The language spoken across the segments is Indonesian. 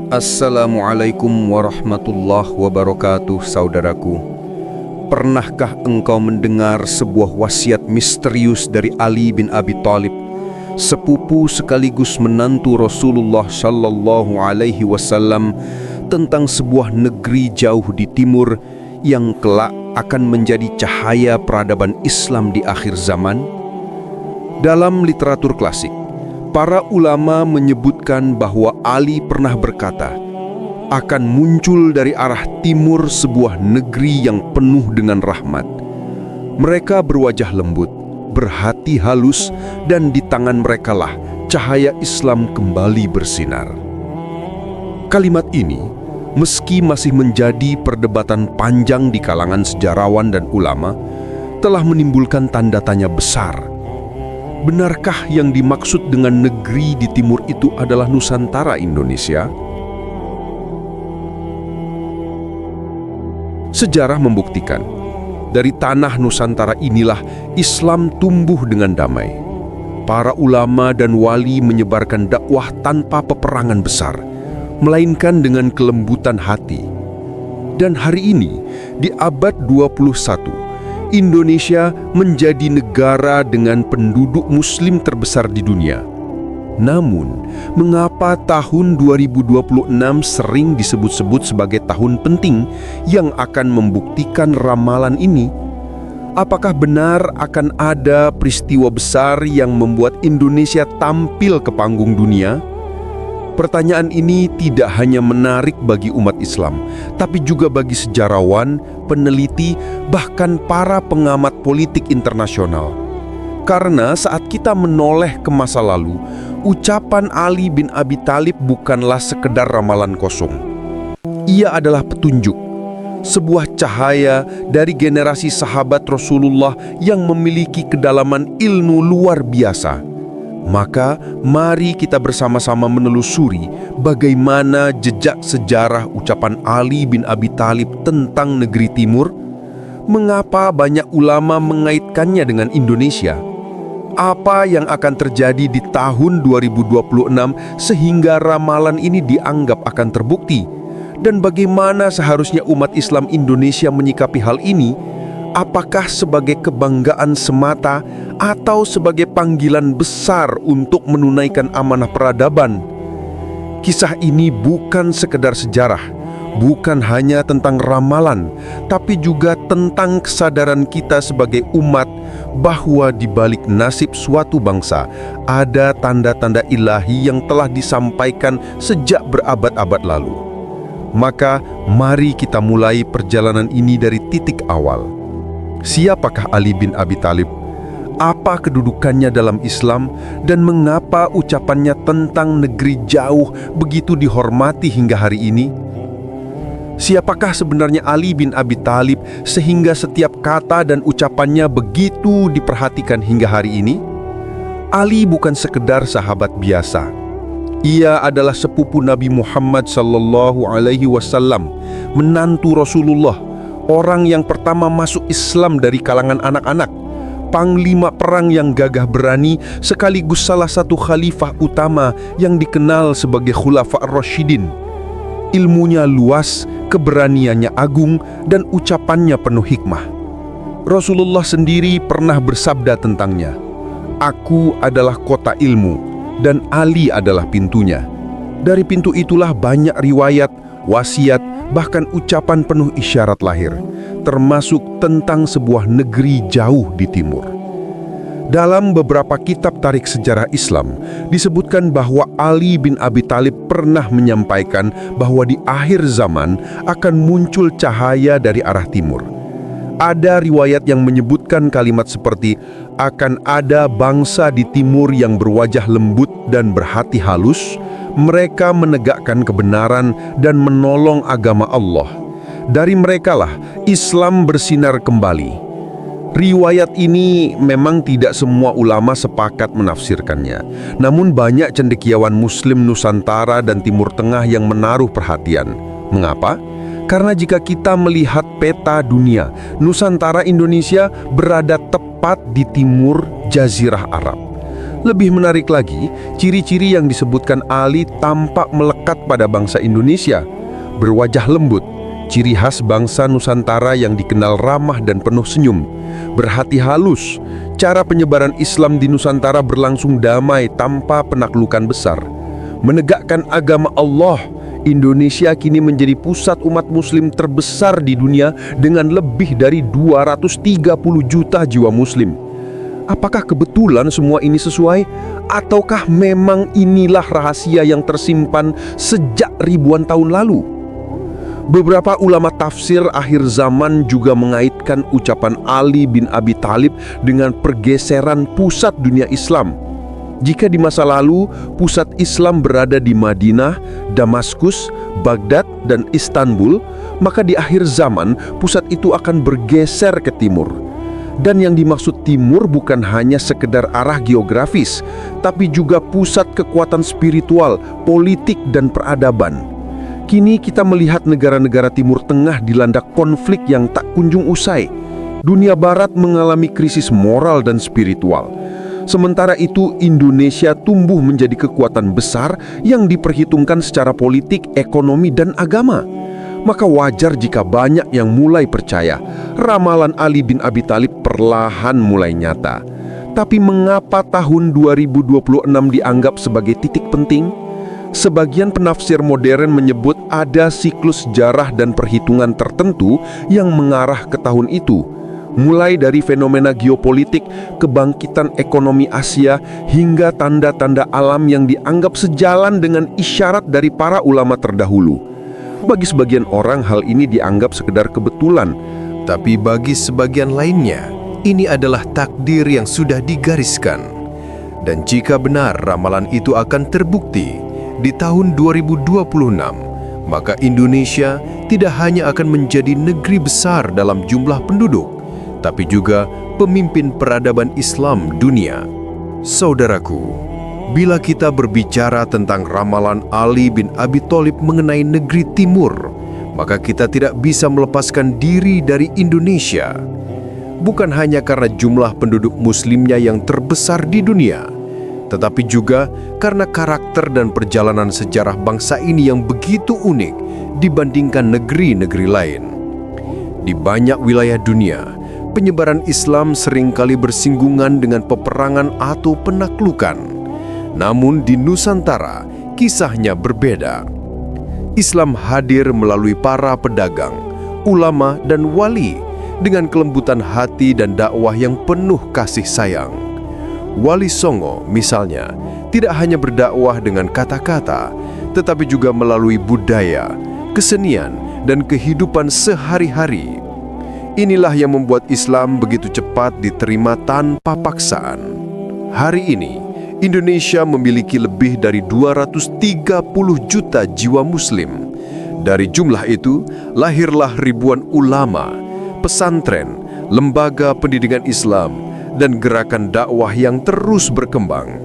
Assalamualaikum warahmatullahi wabarakatuh, saudaraku. Pernahkah engkau mendengar sebuah wasiat misterius dari Ali bin Abi Thalib, sepupu sekaligus menantu Rasulullah Shallallahu Alaihi Wasallam, tentang sebuah negeri jauh di timur yang kelak akan menjadi cahaya peradaban Islam di akhir zaman? Dalam literatur klasik, para ulama menyebutkan bahwa Ali pernah berkata, akan muncul dari arah timur sebuah negeri yang penuh dengan rahmat. Mereka berwajah lembut, berhati halus, dan di tangan merekalah cahaya Islam kembali bersinar. Kalimat ini, meski masih menjadi perdebatan panjang di kalangan sejarawan dan ulama, telah menimbulkan tanda tanya besar. Benarkah yang dimaksud dengan negeri di timur itu adalah Nusantara Indonesia? Sejarah membuktikan, dari tanah Nusantara inilah Islam tumbuh dengan damai. Para ulama dan wali menyebarkan dakwah tanpa peperangan besar, melainkan dengan kelembutan hati. Dan hari ini, di abad 21, Indonesia menjadi negara dengan penduduk muslim terbesar di dunia. Namun, mengapa tahun 2026 sering disebut-sebut sebagai tahun penting yang akan membuktikan ramalan ini? Apakah benar akan ada peristiwa besar yang membuat Indonesia tampil ke panggung dunia? Pertanyaan ini tidak hanya menarik bagi umat Islam, tapi juga bagi sejarawan, peneliti, bahkan para pengamat politik internasional. Karena saat kita menoleh ke masa lalu, ucapan Ali bin Abi Thalib bukanlah sekedar ramalan kosong. Ia adalah petunjuk, sebuah cahaya dari generasi sahabat Rasulullah yang memiliki kedalaman ilmu luar biasa. Maka, mari kita bersama-sama menelusuri bagaimana jejak sejarah ucapan Ali bin Abi Thalib tentang negeri timur. Mengapa banyak ulama mengaitkannya dengan Indonesia? Apa yang akan terjadi di tahun 2026 sehingga ramalan ini dianggap akan terbukti? Dan bagaimana seharusnya umat Islam Indonesia menyikapi hal ini? Apakah sebagai kebanggaan semata atau sebagai panggilan besar untuk menunaikan amanah peradaban? Kisah ini bukan sekedar sejarah, bukan hanya tentang ramalan, tapi juga tentang kesadaran kita sebagai umat bahwa di balik nasib suatu bangsa ada tanda-tanda ilahi yang telah disampaikan sejak berabad-abad lalu. Maka mari kita mulai perjalanan ini dari titik awal. Siapakah Ali bin Abi Thalib? Apa kedudukannya dalam Islam? Dan mengapa ucapannya tentang negeri jauh begitu dihormati hingga hari ini? Siapakah sebenarnya Ali bin Abi Thalib sehingga setiap kata dan ucapannya begitu diperhatikan hingga hari ini? Ali bukan sekedar sahabat biasa. Ia adalah sepupu Nabi Muhammad Sallallahu Alaihi Wasallam, menantu Rasulullah, orang yang pertama masuk Islam dari kalangan anak-anak, panglima perang yang gagah berani, sekaligus salah satu khalifah utama yang dikenal sebagai Khulafa Ar-Rasyidin. Ilmunya luas, keberaniannya agung, dan ucapannya penuh hikmah. Rasulullah sendiri pernah bersabda tentangnya, "Aku adalah kota ilmu, dan Ali adalah pintunya." Dari pintu itulah banyak riwayat, wasiat, bahkan ucapan penuh isyarat lahir, termasuk tentang sebuah negeri jauh di timur. Dalam beberapa kitab tarikh sejarah Islam, disebutkan bahwa Ali bin Abi Thalib pernah menyampaikan bahwa di akhir zaman akan muncul cahaya dari arah timur. Ada riwayat yang menyebutkan kalimat seperti, akan ada bangsa di timur yang berwajah lembut dan berhati halus, mereka menegakkan kebenaran dan menolong agama Allah. Dari merekalah Islam bersinar kembali. Riwayat ini memang tidak semua ulama sepakat menafsirkannya. Namun banyak cendekiawan Muslim Nusantara dan Timur Tengah yang menaruh perhatian. Mengapa? Karena jika kita melihat peta dunia, Nusantara Indonesia berada tepat di timur Jazirah Arab. Lebih menarik lagi, ciri-ciri yang disebutkan Ali tampak melekat pada bangsa Indonesia. Berwajah lembut, ciri khas bangsa Nusantara yang dikenal ramah dan penuh senyum. Berhati halus, cara penyebaran Islam di Nusantara berlangsung damai tanpa penaklukan besar. Menegakkan agama Allah, Indonesia kini menjadi pusat umat muslim terbesar di dunia dengan lebih dari 230 juta jiwa muslim. Apakah kebetulan semua ini sesuai? Ataukah memang inilah rahasia yang tersimpan sejak ribuan tahun lalu? Beberapa ulama tafsir akhir zaman juga mengaitkan ucapan Ali bin Abi Thalib dengan pergeseran pusat dunia Islam. Jika di masa lalu pusat Islam berada di Madinah, Damaskus, Baghdad, dan Istanbul, maka di akhir zaman pusat itu akan bergeser ke timur. Dan yang dimaksud timur bukan hanya sekedar arah geografis, tapi juga pusat kekuatan spiritual, politik, dan peradaban. Kini kita melihat negara-negara Timur Tengah dilanda konflik yang tak kunjung usai. Dunia Barat mengalami krisis moral dan spiritual. Sementara itu, Indonesia tumbuh menjadi kekuatan besar yang diperhitungkan secara politik, ekonomi, dan agama. Maka wajar jika banyak yang mulai percaya ramalan Ali bin Abi Thalib perlahan mulai nyata. Tapi mengapa tahun 2026 dianggap sebagai titik penting? Sebagian penafsir modern menyebut ada siklus sejarah dan perhitungan tertentu yang mengarah ke tahun itu. Mulai dari fenomena geopolitik, kebangkitan ekonomi Asia, hingga tanda-tanda alam yang dianggap sejalan dengan isyarat dari para ulama terdahulu. Bagi sebagian orang hal ini dianggap sekedar kebetulan, tapi bagi sebagian lainnya, ini adalah takdir yang sudah digariskan. Dan jika benar ramalan itu akan terbukti di tahun 2026, maka Indonesia tidak hanya akan menjadi negeri besar dalam jumlah penduduk, tapi juga pemimpin peradaban Islam dunia. Saudaraku, bila kita berbicara tentang ramalan Ali bin Abi Thalib mengenai negeri timur, maka kita tidak bisa melepaskan diri dari Indonesia. Bukan hanya karena jumlah penduduk muslimnya yang terbesar di dunia, tetapi juga karena karakter dan perjalanan sejarah bangsa ini yang begitu unik dibandingkan negeri-negeri lain. Di banyak wilayah dunia, penyebaran Islam seringkali bersinggungan dengan peperangan atau penaklukan. Namun di Nusantara, kisahnya berbeda. Islam hadir melalui para pedagang, ulama, dan wali dengan kelembutan hati dan dakwah yang penuh kasih sayang. Wali Songo, misalnya, tidak hanya berdakwah dengan kata-kata, tetapi juga melalui budaya, kesenian, dan kehidupan sehari-hari. Inilah yang membuat Islam begitu cepat diterima tanpa paksaan. Hari ini, Indonesia memiliki lebih dari 230 juta jiwa muslim. Dari jumlah itu, lahirlah ribuan ulama, pesantren, lembaga pendidikan Islam, dan gerakan dakwah yang terus berkembang.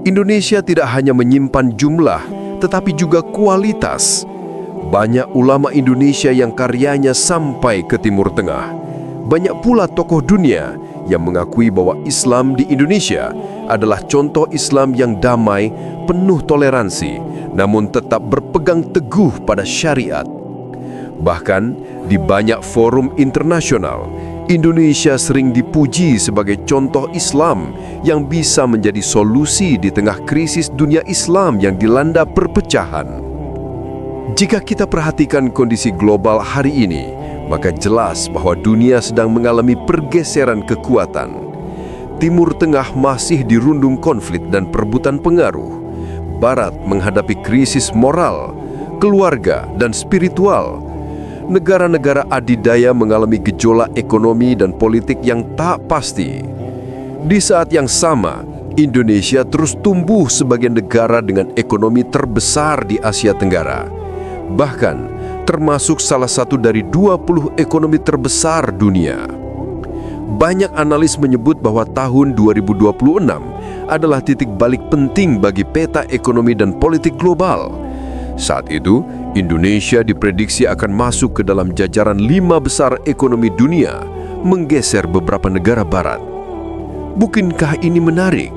Indonesia tidak hanya menyimpan jumlah, tetapi juga kualitas. Banyak ulama Indonesia yang karyanya sampai ke Timur Tengah. Banyak pula tokoh dunia yang mengakui bahwa Islam di Indonesia adalah contoh Islam yang damai, penuh toleransi, namun tetap berpegang teguh pada syariat. Bahkan di banyak forum internasional, Indonesia sering dipuji sebagai contoh Islam yang bisa menjadi solusi di tengah krisis dunia Islam yang dilanda perpecahan. Jika kita perhatikan kondisi global hari ini, maka jelas bahwa dunia sedang mengalami pergeseran kekuatan. Timur Tengah masih dirundung konflik dan perebutan pengaruh. Barat menghadapi krisis moral, keluarga, dan spiritual. Negara-negara adidaya mengalami gejolak ekonomi dan politik yang tak pasti. Di saat yang sama, Indonesia terus tumbuh sebagai negara dengan ekonomi terbesar di Asia Tenggara. Bahkan, termasuk salah satu dari 20 ekonomi terbesar dunia. Banyak analis menyebut bahwa tahun 2026 adalah titik balik penting bagi peta ekonomi dan politik global. Saat itu, Indonesia diprediksi akan masuk ke dalam jajaran 5 besar ekonomi dunia, menggeser beberapa negara barat. Bukankah ini menarik?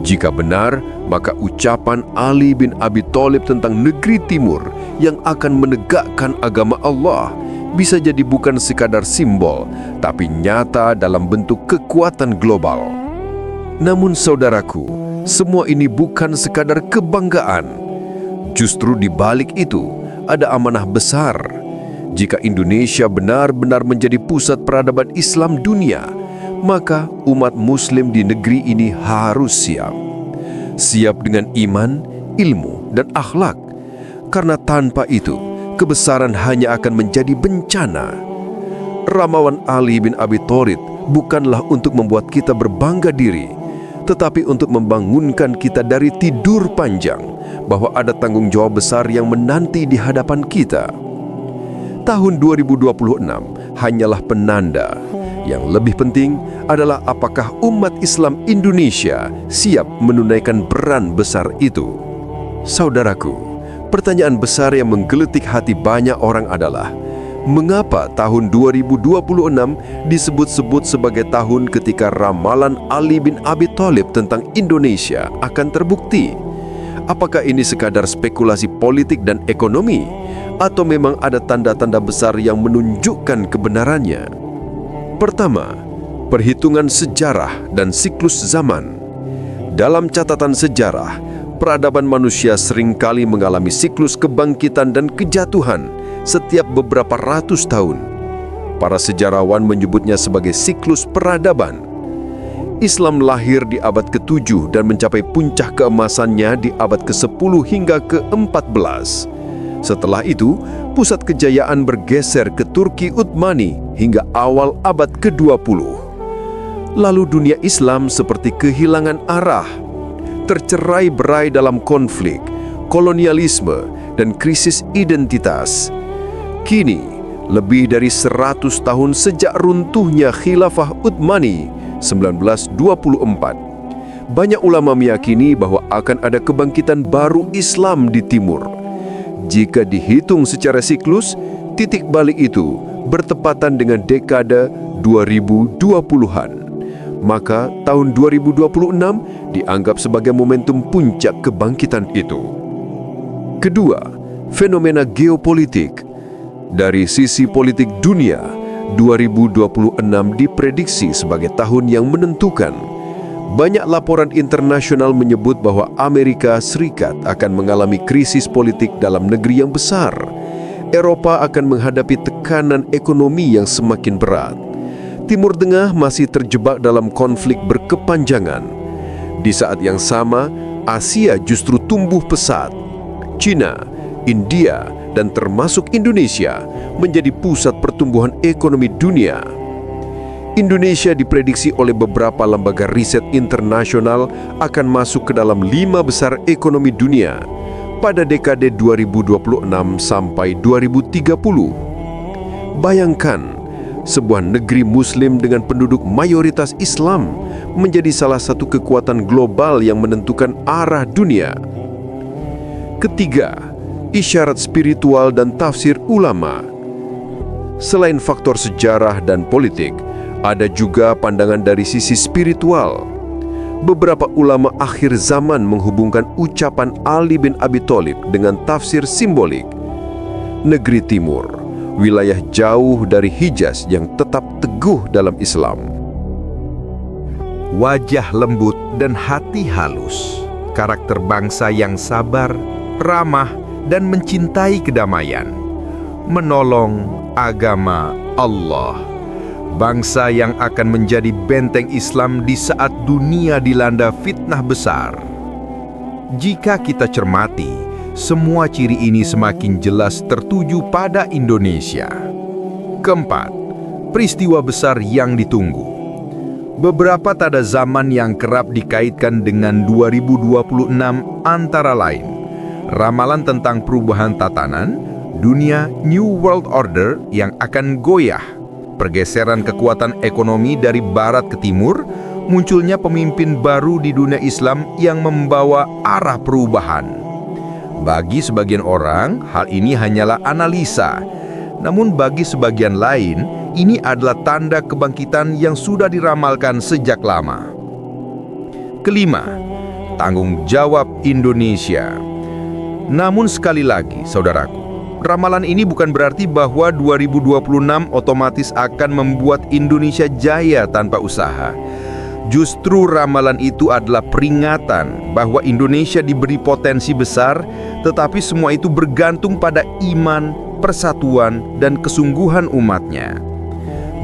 Jika benar, maka ucapan Ali bin Abi Thalib tentang negeri timur yang akan menegakkan agama Allah bisa jadi bukan sekadar simbol, tapi nyata dalam bentuk kekuatan global. Namun saudaraku, semua ini bukan sekadar kebanggaan. Justru di balik itu ada amanah besar. Jika Indonesia benar-benar menjadi pusat peradaban Islam dunia, maka umat Muslim di negeri ini harus siap. Siap dengan iman, ilmu, dan akhlak. Karena tanpa itu, kebesaran hanya akan menjadi bencana. Ramalan Ali bin Abi Thalib bukanlah untuk membuat kita berbangga diri, tetapi untuk membangunkan kita dari tidur panjang bahwa ada tanggung jawab besar yang menanti di hadapan kita. Tahun 2026 hanyalah penanda. Yang lebih penting adalah apakah umat Islam Indonesia siap menunaikan peran besar itu. Saudaraku, pertanyaan besar yang menggelitik hati banyak orang adalah, mengapa tahun 2026 disebut-sebut sebagai tahun ketika ramalan Ali bin Abi Thalib tentang Indonesia akan terbukti? Apakah ini sekadar spekulasi politik dan ekonomi, atau memang ada tanda-tanda besar yang menunjukkan kebenarannya? Pertama, perhitungan sejarah dan siklus zaman. Dalam catatan sejarah, peradaban manusia seringkali mengalami siklus kebangkitan dan kejatuhan setiap beberapa ratus tahun. Para sejarawan menyebutnya sebagai siklus peradaban. Islam lahir di abad ke-7 dan mencapai puncak keemasannya di abad ke-10 hingga ke-14. Setelah itu, pusat kejayaan bergeser ke Turki Utsmani hingga awal abad ke-20. Lalu dunia Islam seperti kehilangan arah, tercerai-berai dalam konflik, kolonialisme, dan krisis identitas. Kini, lebih dari 100 tahun sejak runtuhnya Khilafah Utsmani 1924, banyak ulama meyakini bahwa akan ada kebangkitan baru Islam di timur. Jika dihitung secara siklus, titik balik itu bertepatan dengan dekade 2020-an. Maka tahun 2026 dianggap sebagai momentum puncak kebangkitan itu. Kedua, fenomena geopolitik. Dari sisi politik dunia, 2026 diprediksi sebagai tahun yang menentukan. Banyak laporan internasional menyebut bahwa Amerika Serikat akan mengalami krisis politik dalam negeri yang besar. Eropa akan menghadapi tekanan ekonomi yang semakin berat. Timur Tengah masih terjebak dalam konflik berkepanjangan. Di saat yang sama, Asia justru tumbuh pesat. China, India, dan termasuk Indonesia menjadi pusat pertumbuhan ekonomi dunia. Indonesia diprediksi oleh beberapa lembaga riset internasional akan masuk ke dalam 5 besar ekonomi dunia pada dekade 2026 sampai 2030. Bayangkan, sebuah negeri Muslim dengan penduduk mayoritas Islam menjadi salah satu kekuatan global yang menentukan arah dunia. Ketiga, isyarat spiritual dan tafsir ulama. Selain faktor sejarah dan politik, ada juga pandangan dari sisi spiritual. Beberapa ulama akhir zaman menghubungkan ucapan Ali bin Abi Thalib dengan tafsir simbolik. Negeri timur, wilayah jauh dari Hijaz yang tetap teguh dalam Islam. Wajah lembut dan hati halus, karakter bangsa yang sabar, ramah, dan mencintai kedamaian, menolong agama Allah. Bangsa yang akan menjadi benteng Islam di saat dunia dilanda fitnah besar. Jika kita cermati, semua ciri ini semakin jelas tertuju pada Indonesia. Keempat, peristiwa besar yang ditunggu. Beberapa tanda zaman yang kerap dikaitkan dengan 2026 antara lain ramalan tentang perubahan tatanan, dunia New World Order yang akan goyah, pergeseran kekuatan ekonomi dari barat ke timur, munculnya pemimpin baru di dunia Islam yang membawa arah perubahan. Bagi sebagian orang, hal ini hanyalah analisa. Namun bagi sebagian lain, ini adalah tanda kebangkitan yang sudah diramalkan sejak lama. Kelima, tanggung jawab Indonesia. Namun sekali lagi, saudaraku, ramalan ini bukan berarti bahwa 2026 otomatis akan membuat Indonesia jaya tanpa usaha. Justru ramalan itu adalah peringatan bahwa Indonesia diberi potensi besar, tetapi semua itu bergantung pada iman, persatuan, dan kesungguhan umatnya.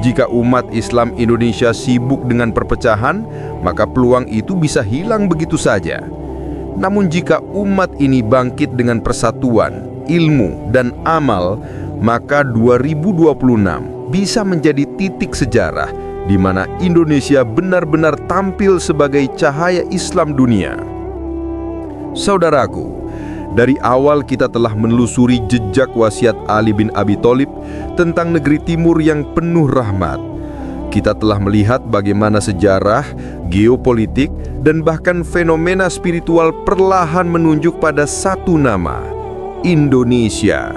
Jika umat Islam Indonesia sibuk dengan perpecahan, maka peluang itu bisa hilang begitu saja. Namun jika umat ini bangkit dengan persatuan, ilmu, dan amal, maka 2026 bisa menjadi titik sejarah di mana Indonesia benar-benar tampil sebagai cahaya Islam dunia. Saudaraku, dari awal kita telah menelusuri jejak wasiat Ali bin Abi Thalib tentang negeri timur yang penuh rahmat. Kita telah melihat bagaimana sejarah, geopolitik, dan bahkan fenomena spiritual perlahan menunjuk pada satu nama, Indonesia.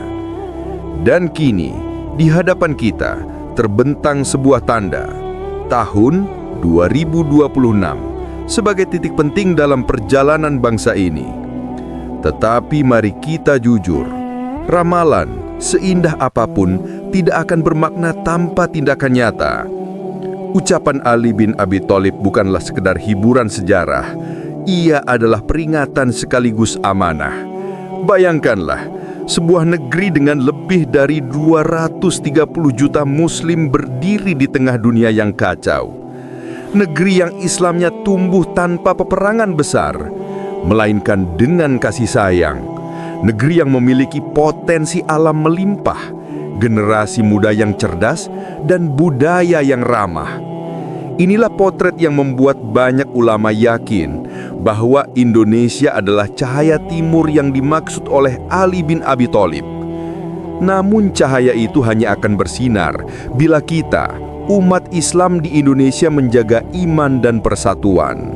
Dan kini, di hadapan kita terbentang sebuah tanda, tahun 2026 sebagai titik penting dalam perjalanan bangsa ini. Tetapi mari kita jujur, ramalan seindah apapun tidak akan bermakna tanpa tindakan nyata. Ucapan Ali bin Abi Thalib bukanlah sekedar hiburan sejarah, ia adalah peringatan sekaligus amanah. Bayangkanlah, sebuah negeri dengan lebih dari 230 juta muslim berdiri di tengah dunia yang kacau. Negeri yang Islamnya tumbuh tanpa peperangan besar, melainkan dengan kasih sayang. Negeri yang memiliki potensi alam melimpah, generasi muda yang cerdas, dan budaya yang ramah. Inilah potret yang membuat banyak ulama yakin bahwa Indonesia adalah cahaya timur yang dimaksud oleh Ali bin Abi Thalib. Namun cahaya itu hanya akan bersinar bila kita, umat Islam di Indonesia, menjaga iman dan persatuan.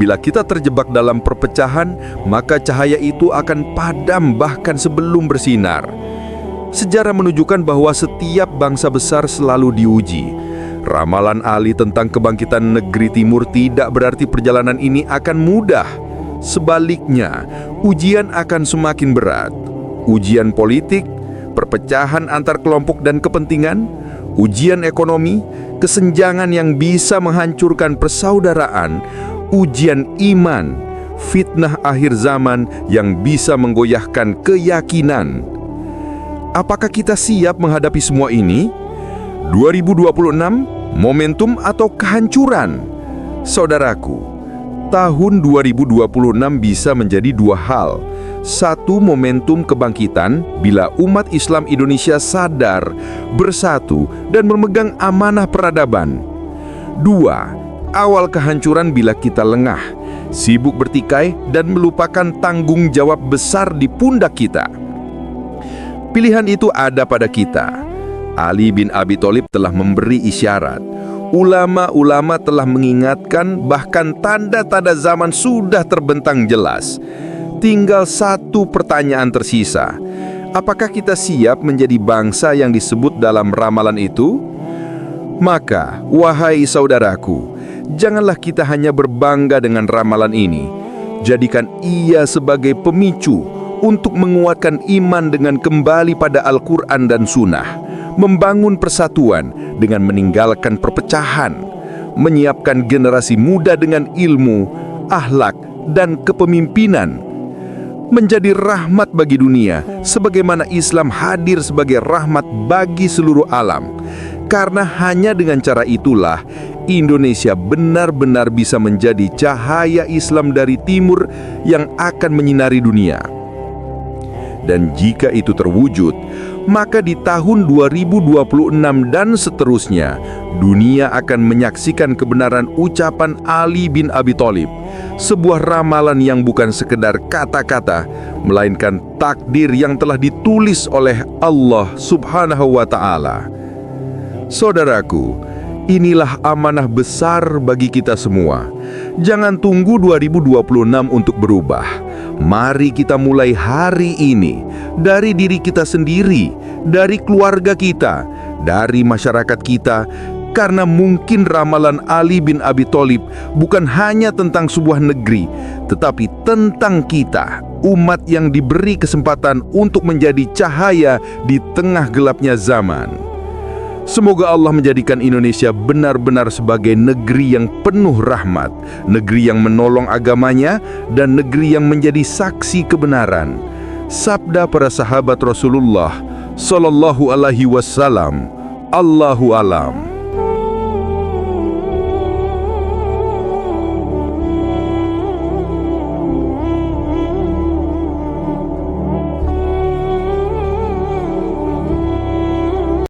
Bila kita terjebak dalam perpecahan, maka cahaya itu akan padam bahkan sebelum bersinar. Sejarah menunjukkan bahwa setiap bangsa besar selalu diuji. Ramalan Ali tentang kebangkitan negeri timur tidak berarti perjalanan ini akan mudah. Sebaliknya, ujian akan semakin berat. Ujian politik, perpecahan antar kelompok dan kepentingan, ujian ekonomi, kesenjangan yang bisa menghancurkan persaudaraan, ujian iman, fitnah akhir zaman yang bisa menggoyahkan keyakinan. Apakah kita siap menghadapi semua ini? 2026, momentum atau kehancuran? Saudaraku, tahun 2026 bisa menjadi dua hal. Satu, momentum kebangkitan bila umat Islam Indonesia sadar, bersatu, dan memegang amanah peradaban. Dua, awal kehancuran bila kita lengah, sibuk bertikai, dan melupakan tanggung jawab besar di pundak kita. Pilihan itu ada pada kita. Ali bin Abi Thalib telah memberi isyarat. Ulama-ulama telah mengingatkan, bahkan tanda-tanda zaman sudah terbentang jelas. Tinggal satu pertanyaan tersisa. Apakah kita siap menjadi bangsa yang disebut dalam ramalan itu? Maka, wahai saudaraku, janganlah kita hanya berbangga dengan ramalan ini. Jadikan ia sebagai pemicu untuk menguatkan iman dengan kembali pada Al-Quran dan Sunnah, membangun persatuan dengan meninggalkan perpecahan, menyiapkan generasi muda dengan ilmu, akhlak, dan kepemimpinan, menjadi rahmat bagi dunia, sebagaimana Islam hadir sebagai rahmat bagi seluruh alam. Karena hanya dengan cara itulah Indonesia benar-benar bisa menjadi cahaya Islam dari timur yang akan menyinari dunia. Dan jika itu terwujud, maka di tahun 2026 dan seterusnya, dunia akan menyaksikan kebenaran ucapan Ali bin Abi Thalib, sebuah ramalan yang bukan sekedar kata-kata, melainkan takdir yang telah ditulis oleh Allah Subhanahu wa Ta'ala. Saudaraku, inilah amanah besar bagi kita semua. Jangan tunggu 2026 untuk berubah. Mari kita mulai hari ini, dari diri kita sendiri, dari keluarga kita, dari masyarakat kita, Karena mungkin ramalan Ali bin Abi Thalib bukan hanya tentang sebuah negeri, tetapi tentang kita, umat yang diberi kesempatan untuk menjadi cahaya di tengah gelapnya zaman. Semoga Allah menjadikan Indonesia benar-benar sebagai negeri yang penuh rahmat, negeri yang menolong agamanya, dan negeri yang menjadi saksi kebenaran. Sabda para sahabat Rasulullah Sallallahu Alaihi Wasallam, Allahu Alam.